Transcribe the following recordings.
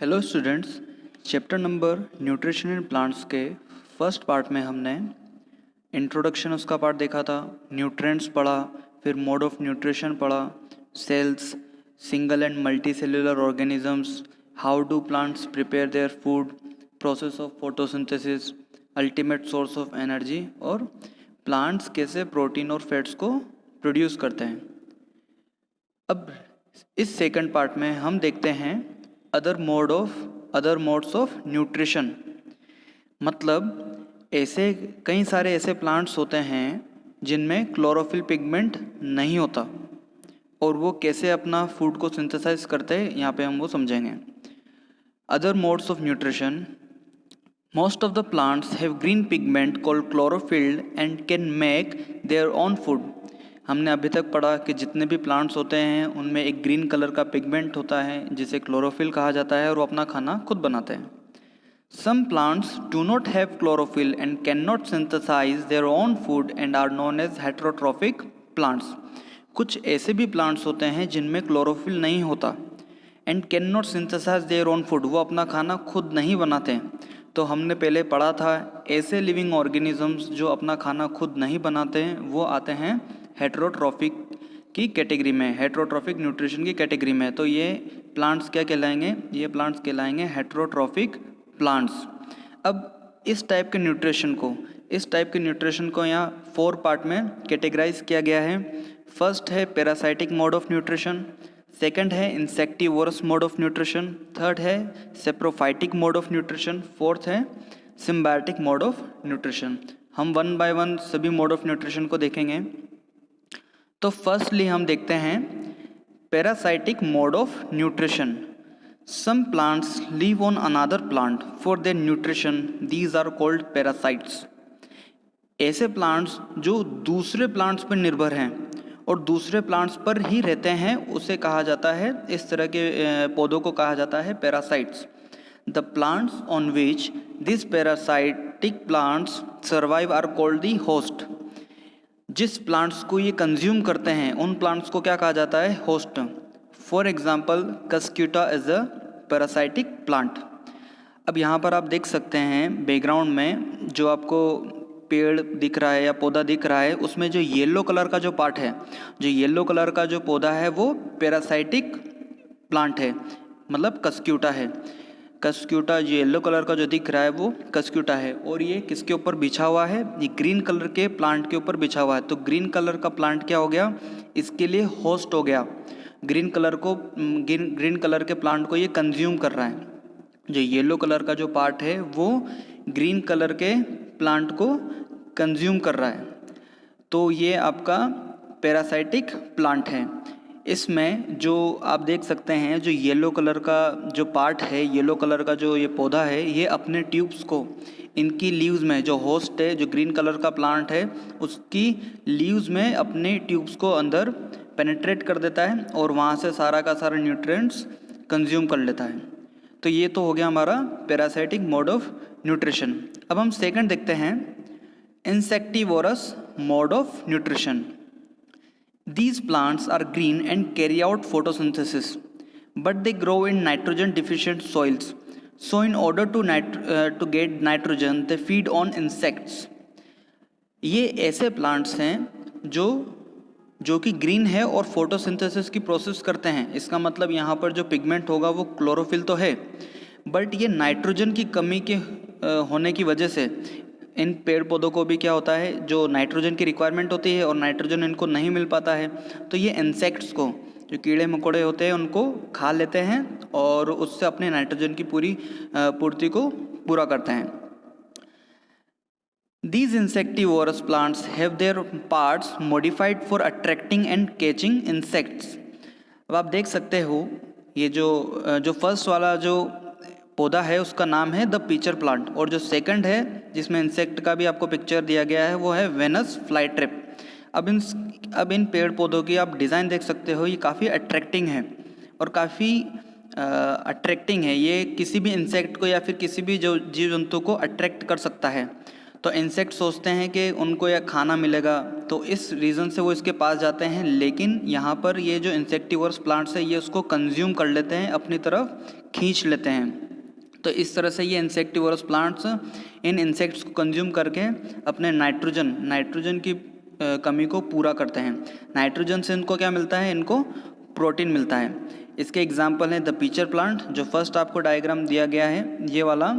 Hello students, chapter number nutrition in plants के first part में हमने इंट्रोडक्शन उसका पार्ट देखा था, न्यूट्रिएंट्स पढ़ा, फिर मोड ऑफ न्यूट्रिशन पढ़ा, cells, single and multi cellular organisms, how do plants prepare their food, process of photosynthesis, ultimate source of energy और प्लांट्स कैसे प्रोटीन और फैट्स को प्रोड्यूस करते हैं। अब इस सेकंड पार्ट में हम देखते हैं अदर मोड्स ऑफ न्यूट्रिशन। मतलब ऐसे कई सारे ऐसे प्लांट्स होते हैं जिनमें क्लोरोफिल पिगमेंट नहीं होता और वो कैसे अपना फूड को सिंथेसाइज करते हैं, यहाँ पे हम वो समझेंगे। Other modes of nutrition, most of the plants have green pigment called chlorophyll and can make their own food. हमने अभी तक पढ़ा कि जितने भी प्लांट्स होते हैं उनमें एक ग्रीन कलर का पिगमेंट होता है जिसे क्लोरोफिल कहा जाता है और वो अपना खाना खुद बनाते हैं। Some plants do not have chlorophyll and can not synthesise their own food and are known as heterotrophic plants. कुछ ऐसे भी प्लांट्स होते हैं जिनमें क्लोरोफिल नहीं होता and can not synthesise their own food, वो अपना खाना खुद नहीं बनाते हैं। तो हमने पहले पढ़ा था ऐसे लिविंग ऑर्गेनिजम्स जो अपना खाना खुद नहीं बनाते हैं वो आते हैं हेटेरोट्रॉफिक की कैटेगरी में, हेटेरोट्रॉफिक न्यूट्रिशन की कैटेगरी में। तो ये प्लांट्स क्या कहलाएंगे? ये प्लांट्स कहलाएंगे हेटेरोट्रॉफिक प्लांट्स। अब इस टाइप के न्यूट्रिशन को यहाँ 4 पार्ट में कैटेगराइज किया गया है। फर्स्ट है parasitic mode of nutrition, second है insectivorous mode of nutrition, third है saprophytic mode of nutrition, fourth है सिम्बायोटिक मोड ऑफ न्यूट्रिशन। हम 1 बाय 1 सभी मोड ऑफ न्यूट्रिशन को देखेंगे। तो फर्स्टली हम देखते हैं parasitic mode of nutrition. Some plants live on another plant for their nutrition, these are called parasites. ऐसे प्लांट्स जो दूसरे प्लांट्स पर निर्भर हैं और दूसरे प्लांट्स पर ही रहते हैं उसे कहा जाता है, इस तरह के पौधों को कहा जाता है parasites. The plants on which this parasitic plants survive are called the host. जिस प्लांट्स को ये कंज्यूम करते हैं उन प्लांट्स को क्या कहा जाता है? Host. For example Cuscuta is a parasitic plant. अब यहाँ पर आप देख सकते हैं बैकग्राउंड में जो आपको पेड़ दिख रहा है या पौधा दिख रहा है, उसमें जो येलो कलर का जो पार्ट है, जो येलो कलर का जो पौधा है वो पैरासाइटिक प्लांट है, मतलब कस्क्यूटा है। कस्क्यूटा जो येलो कलर का जो दिख रहा है वो कस्क्यूटा है और ये किसके ऊपर बिछा हुआ है? ये ग्रीन कलर के प्लांट के ऊपर बिछा हुआ है। तो ग्रीन कलर का प्लांट क्या हो गया? इसके लिए होस्ट हो गया। ग्रीन कलर के प्लांट को ये कंज्यूम कर रहा है। जो येलो कलर का जो पार्ट है वो ग्रीन कलर के प्लांट को कंज्यूम कर रहा है। तो ये आपका पैरासाइटिक प्लांट है। इसमें जो आप देख सकते हैं जो येलो कलर का जो पार्ट है, येलो कलर का जो ये पौधा है, ये अपने ट्यूब्स को इनकी लीव्स में, जो होस्ट है जो ग्रीन कलर का प्लांट है उसकी लीव्स में अपने ट्यूब्स को अंदर पेनिट्रेट कर देता है और वहाँ से सारा का सारा न्यूट्रिएंट्स कंज्यूम कर लेता है। तो ये तो हो गया हमारा पैरासाइटिक मोड ऑफ न्यूट्रिशन। अब हम सेकंड देखते हैं insectivorous mode of nutrition. These plants are green and carry out photosynthesis, but they grow in nitrogen deficient soils. So in order to get nitrogen, they feed on insects. ये ऐसे plants हैं जो कि green है और photosynthesis की process करते हैं। इसका मतलब यहाँ पर जो पिगमेंट होगा वो क्लोरोफिल तो है, बट ये नाइट्रोजन की कमी के होने की वजह से इन पेड़ पौधों को भी क्या होता है, जो नाइट्रोजन की रिक्वायरमेंट होती है और नाइट्रोजन इनको नहीं मिल पाता है, तो ये इंसेक्ट्स को, जो कीड़े मकोड़े होते हैं, उनको खा लेते हैं और उससे अपने नाइट्रोजन की पूरी पूर्ति को पूरा करते हैं। These insectivorous plants have their parts modified for attracting and catching insects. अब आप देख सकते हो ये जो फर्स्ट वाला जो पौधा है उसका नाम है द पिचर प्लांट और जो सेकंड है जिसमें इंसेक्ट का भी आपको पिक्चर दिया गया है वो है वेनस फ्लाईट्रिप। अब इन पेड़ पौधों की आप डिज़ाइन देख सकते हो, ये काफ़ी अट्रैक्टिंग है और काफ़ी अट्रैक्टिंग है। ये किसी भी इंसेक्ट को या फिर किसी भी जो जीव जंतु को अट्रैक्ट कर सकता है। तो इंसेक्ट सोचते हैं कि उनको यह खाना मिलेगा, तो इस रीज़न से वो इसके पास जाते हैं, लेकिन यहाँ पर ये जो इंसेक्टिवोरस प्लांट्स है ये उसको कंज्यूम कर लेते हैं, अपनी तरफ खींच लेते हैं। तो इस तरह से ये इंसेक्टिवोरस प्लांट्स इन इंसेक्ट्स को कंज्यूम करके अपने नाइट्रोजन की कमी को पूरा करते हैं। नाइट्रोजन से इनको क्या मिलता है? इनको प्रोटीन मिलता है। इसके एग्जाम्पल हैं द पीचर प्लांट, जो फर्स्ट आपको डायग्राम दिया गया है ये वाला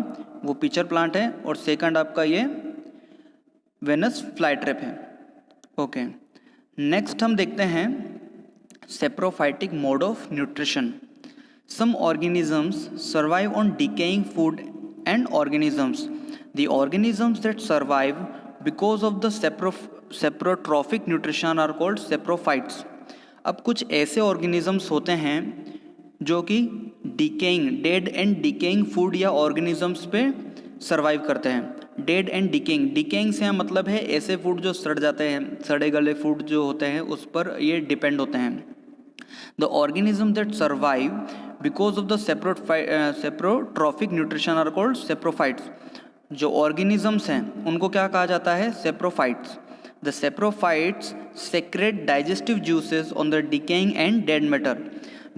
वो पीचर प्लांट है, और सेकंड आपका ये वेनस फ्लाईट्रिप है। ओके, नेक्स्ट हम देखते हैं saprophytic mode of nutrition. Some organisms survive on decaying food and organisms. The organisms that survive because of the saprotrophic nutrition are called saprophytes. अब कुछ ऐसे organisms होते हैं जो कि dead and decaying food या organisms पे survive करते हैं। डेड एंड डिकेइंग से मतलब है ऐसे फूड जो सड़ जाते हैं, सड़े गले फूड जो होते हैं उस पर ये डिपेंड होते हैं। The organisms that survive because of the saprotrophic nutrition are called saprophytes. जो organisms हैं उनको क्या कहा जाता है? saprophytes. The saprophytes secrete digestive juices on the decaying and dead matter.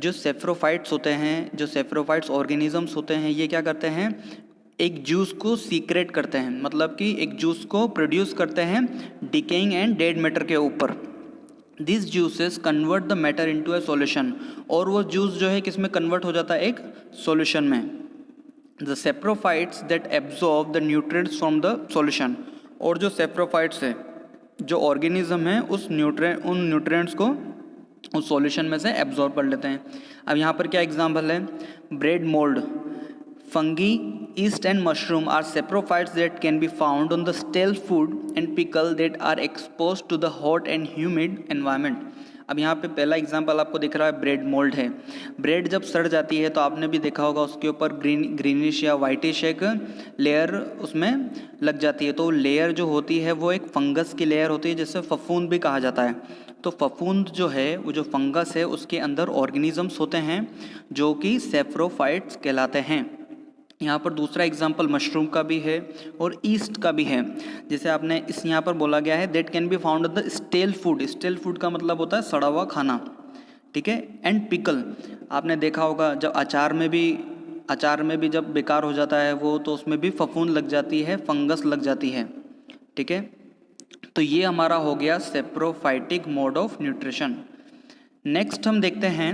जो saprophytes होते हैं, जो saprophytes organisms होते हैं, ये क्या करते हैं? एक जूस को सीक्रेट करते हैं, मतलब कि एक जूस को प्रोड्यूस करते हैं डिकेइंग एंड डेड मैटर के ऊपर। This juices convert the matter into A solution, और वो जूस जो है किस में कन्वर्ट हो जाता है? एक सॉल्यूशन में। The saprophytes that absorb the nutrients from the solution, और जो सेप्रोफाइट्स है, जो ऑर्गेनिज्म है उन न्यूट्रिएंट्स को उस सॉल्यूशन में से एब्जॉर्ब कर लेते हैं। अब यहाँ पर क्या एग्जाम्पल है? Bread mould, fungi, yeast and mushroom are saprophytes that can be found on the stale food and pickle that are exposed to the hot and humid environment. अब यहाँ पे पहला एग्जांपल आपको दिख रहा है ब्रेड मोल्ड है। ब्रेड जब सड़ जाती है तो आपने भी देखा होगा उसके ऊपर ग्रीनिश या वाइटिश एक लेयर उसमें लग जाती है। तो लेयर जो होती है वो एक फंगस की लेयर होती है जिसे फफूंद भी कहा जाता है। तो फफूंद जो है वो जो फंगस है उसके अंदर ऑर्गेनिजम्स होते हैं जो कि सेप्रोफाइट्स कहलाते हैं। यहाँ पर दूसरा एग्जाम्पल मशरूम का भी है और ईस्ट का भी है। जैसे आपने इस यहाँ पर बोला गया है that can be found the stele food. Stele food का मतलब होता है सड़ा हुआ खाना, ठीक है। एंड पिकल, आपने देखा होगा जब अचार में भी जब बेकार हो जाता है वो, तो उसमें भी फफूंद लग जाती है, फंगस लग जाती है, ठीक है। तो ये हमारा हो गया saprophytic mode of nutrition. Next हम देखते हैं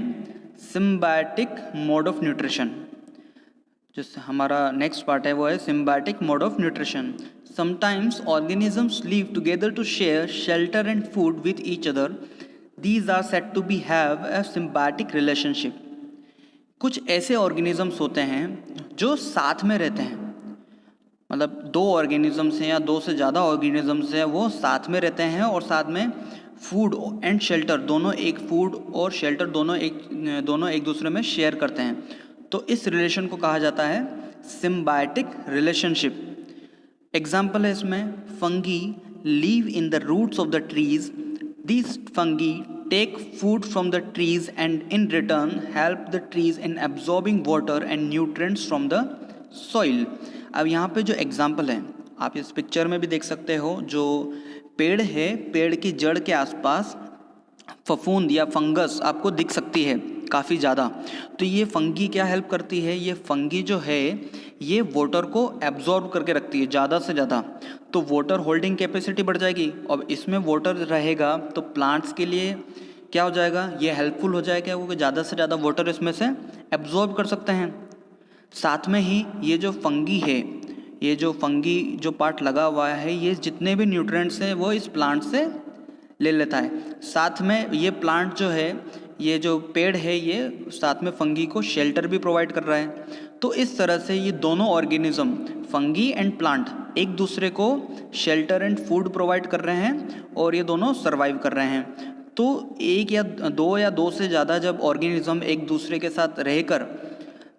सिम्बायोटिक मोड ऑफ न्यूट्रिशन। जो हमारा नेक्स्ट पार्ट है वो है symbiotic mode of nutrition. Sometimes organisms live together to share shelter and food with each other. These are said to be have a symbiotic relationship. कुछ ऐसे organisms होते हैं जो साथ में रहते हैं, मतलब दो ऑर्गेनिजम्स हैं या दो से ज़्यादा ऑर्गेनिजम्स हैं, वो साथ में रहते हैं और साथ में फूड एंड शेल्टर दोनों, एक फूड और शेल्टर दोनों एक दूसरे में शेयर करते हैं। तो इस रिलेशन को कहा जाता है सिम्बायोटिक रिलेशनशिप। एग्जाम्पल है इसमें fungi live in the roots of the trees. These fungi take food from the trees and in return help the trees in absorbing water and nutrients from the soil. अब यहाँ पे जो example है आप इस picture में भी देख सकते हो, जो पेड़ है, पेड़ की जड़ के आसपास फफूंद या फंगस आपको दिख सकती है काफ़ी ज़्यादा। तो ये फंगी क्या हेल्प करती है? ये फंगी जो है ये वाटर को एब्जॉर्ब करके रखती है ज़्यादा से ज़्यादा, तो वाटर होल्डिंग कैपेसिटी बढ़ जाएगी। और इसमें वाटर रहेगा तो प्लांट्स के लिए क्या हो जाएगा? ये हेल्पफुल हो जाएगा क्योंकि ज़्यादा से ज़्यादा वाटर इसमें से एब्जॉर्ब कर सकते हैं। साथ में ही ये जो फंगी है, ये जो फंगी जो पार्ट लगा हुआ है, ये जितने भी न्यूट्रिएंट्स हैं वो इस प्लांट से ले लेता है। साथ में ये प्लांट जो है, ये जो पेड़ है, ये साथ में फंगी को शेल्टर भी प्रोवाइड कर रहा है। तो इस तरह से ये दोनों ऑर्गेनिज्म, फंगी एंड प्लांट, एक दूसरे को शेल्टर एंड फूड प्रोवाइड कर रहे हैं और ये दोनों सर्वाइव कर रहे हैं। तो एक या दो से ज़्यादा जब ऑर्गेनिज्म एक दूसरे के साथ रहकर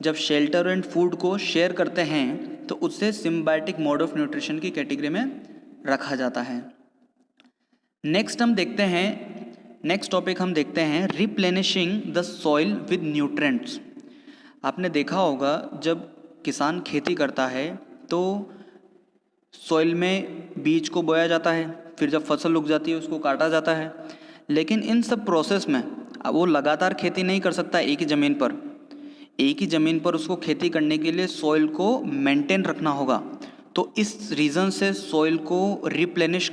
जब शेल्टर एंड फूड को शेयर करते हैं तो उससे सिम्बायोटिक मोड ऑफ न्यूट्रिशन की कैटेगरी में रखा जाता है। नेक्स्ट टॉपिक हम देखते हैं replenishing the soil with nutrients. आपने देखा होगा जब किसान खेती करता है तो सॉइल में बीज को बोया जाता है, फिर जब फसल उग जाती है उसको काटा जाता है। लेकिन इन सब प्रोसेस में वो लगातार खेती नहीं कर सकता एक ही ज़मीन पर। एक ही ज़मीन पर उसको खेती करने के लिए सॉइल को मेंटेन रखना होगा। तो इस रीज़न से सॉइल को रिप्लेनिश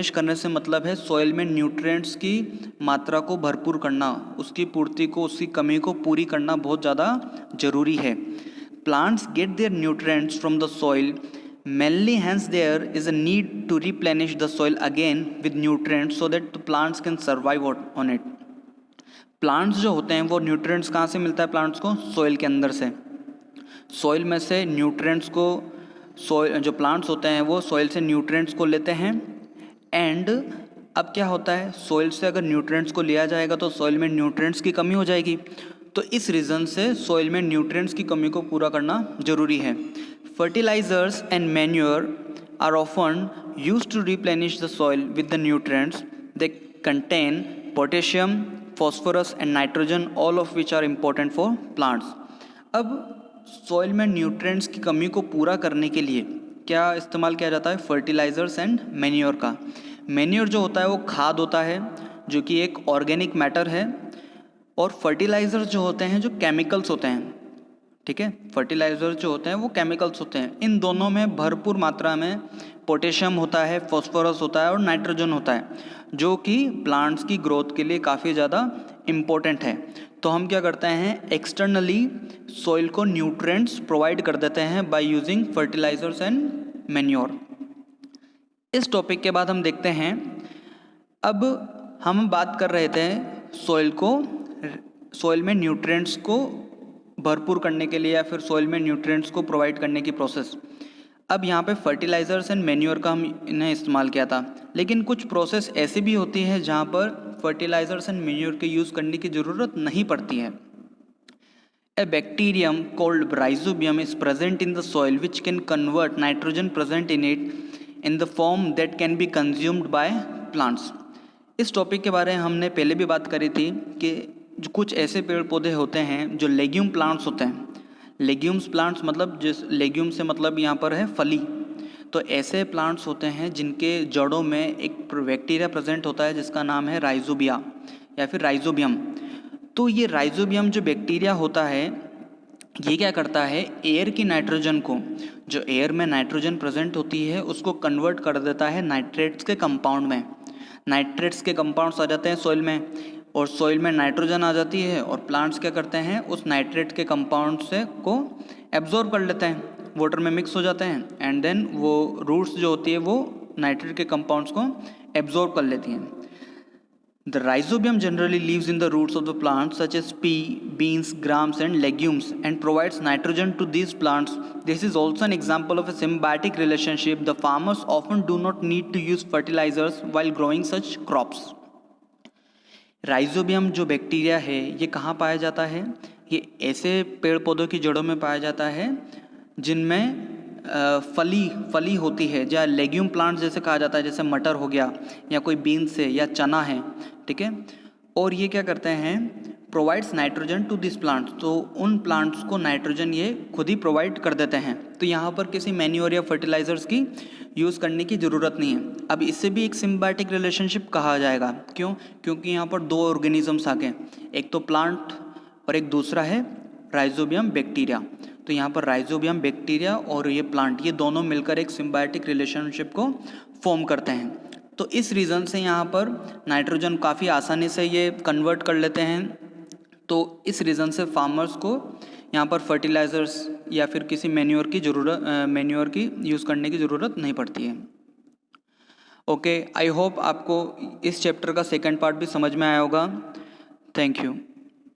करने से मतलब है सॉइल में न्यूट्रिएंट्स की मात्रा को भरपूर करना, उसकी पूर्ति को, उसकी कमी को पूरी करना बहुत ज़्यादा ज़रूरी है। Plants get their nutrients from the soil mainly, hence there is a need to replenish the soil again with nutrients so that the plants can survive on it. Plants जो होते हैं वो न्यूट्रिएंट्स कहाँ से मिलता है प्लांट्स को? Soil के अंदर से। सॉइल में से न्यूट्रिएंट्स को सॉइल जो प्लांट्स होते हैं वो सॉइल से न्यूट्रिएंट्स को लेते हैं। एंड अब क्या होता है, सॉइल से अगर न्यूट्रिएंट्स को लिया जाएगा तो सॉइल में न्यूट्रिएंट्स की कमी हो जाएगी। तो इस रीज़न से सॉइल में न्यूट्रिएंट्स की कमी को पूरा करना ज़रूरी है। Fertilizers and manure are often used to replenish the soil with the nutrients. They contain potassium, phosphorus and nitrogen, all of which are important for plants. अब सॉइल में न्यूट्रिएंट्स की कमी को पूरा करने के लिए क्या इस्तेमाल किया जाता है? फर्टिलाइजर्स एंड मैन्योर का। मैन्योर जो होता है वो खाद होता है जो कि एक ऑर्गेनिक मैटर है, और फर्टिलाइजर्स जो होते हैं जो केमिकल्स होते हैं, ठीक है। फर्टिलाइजर जो होते हैं वो केमिकल्स होते हैं। इन दोनों में भरपूर मात्रा में पोटेशियम होता है, फॉस्फोरस होता है और नाइट्रोजन होता है, जो कि प्लांट्स की ग्रोथ के लिए काफ़ी ज़्यादा इम्पोर्टेंट है। तो हम क्या करते हैं, एक्सटर्नली सॉइल को न्यूट्रिएंट्स प्रोवाइड कर देते हैं by using fertilisers and manure. इस टॉपिक के बाद हम देखते हैं, अब हम बात कर रहे थे सॉइल में न्यूट्रिएंट्स को भरपूर करने के लिए या फिर सॉइल में न्यूट्रिएंट्स को प्रोवाइड करने की प्रोसेस। अब यहाँ पे फर्टिलाइजर्स एंड मैन्योर का हम इन्हें इस्तेमाल किया था, लेकिन कुछ प्रोसेस ऐसी भी होती है जहाँ पर फर्टिलाइजर्स एंड मैन्योर के यूज़ करने की ज़रूरत नहीं पड़ती है। ए bacterium called rhizobium is present in the soil which can convert nitrogen present in it in the form that can be consumed by plants. इस टॉपिक के बारे में हमने पहले भी बात करी थी कि जो कुछ ऐसे पेड़ पौधे होते हैं जो लेग्यूम प्लांट्स होते हैं। लेग्यूम्स प्लांट्स मतलब जिस लेग्यूम से मतलब यहाँ पर है फली। तो ऐसे प्लांट्स होते हैं जिनके जड़ों में एक बैक्टीरिया प्रेजेंट होता है जिसका नाम है राइजोबिया या फिर राइजोबियम। तो ये राइजोबियम जो बैक्टीरिया होता है ये क्या करता है, एयर की नाइट्रोजन को, जो एयर में नाइट्रोजन प्रेजेंट होती है उसको कन्वर्ट कर देता है नाइट्रेट्स के कंपाउंड में। नाइट्रेट्स के कंपाउंड्स आ जाते हैं सॉइल में और सॉइल में नाइट्रोजन आ जाती है, और प्लांट्स क्या करते हैं, उस नाइट्रेट के कंपाउंड से को एब्जॉर्ब कर लेते हैं, वाटर में मिक्स हो जाते हैं, एंड देन वो रूट्स जो होती है वो नाइट्रेट के कंपाउंड्स को एब्जॉर्ब कर लेती हैं। The rhizobium generally lives in the roots of the plants such as pea, beans, grams and legumes and provides nitrogen to these plants. This is also an example of a symbiotic relationship. The farmers often do not need to use fertilizers while growing such crops. Rhizobium जो bacteria है ये कहाँ पाया जाता है, ये ऐसे पेड़ पौधों की जड़ों में पाया जाता है जिनमें फली होती है, या लेग्यूम प्लांट्स जैसे कहा जाता है, जैसे मटर हो गया या कोई बीन्स है या चना है, ठीक है। और ये क्या करते हैं, provides nitrogen to this plants, तो उन प्लांट्स को नाइट्रोजन ये खुद ही प्रोवाइड कर देते हैं। तो यहाँ पर किसी मैन्योर या फर्टिलाइजर्स की यूज़ करने की ज़रूरत नहीं है। अब इससे भी एक सिम्बायोटिक रिलेशनशिप कहा जाएगा, क्यों? क्योंकि यहाँ पर दो ऑर्गेनिजम्स आ गए, एक तो प्लांट और एक दूसरा है राइजोबियम बैक्टीरिया। तो यहाँ पर राइजोबियम बैक्टीरिया और ये प्लांट, ये दोनों मिलकर एक सिम्बायोटिक रिलेशनशिप को फॉर्म करते हैं। तो इस रीज़न से यहाँ पर नाइट्रोजन काफ़ी आसानी से ये कन्वर्ट कर लेते हैं। तो इस रीज़न से फार्मर्स को यहाँ पर फर्टिलाइज़र्स या फिर किसी मैन्योर की यूज़ करने की ज़रूरत नहीं पड़ती है। ओके, आई होप आपको इस चैप्टर का सेकंड पार्ट भी समझ में आया होगा। Thank you.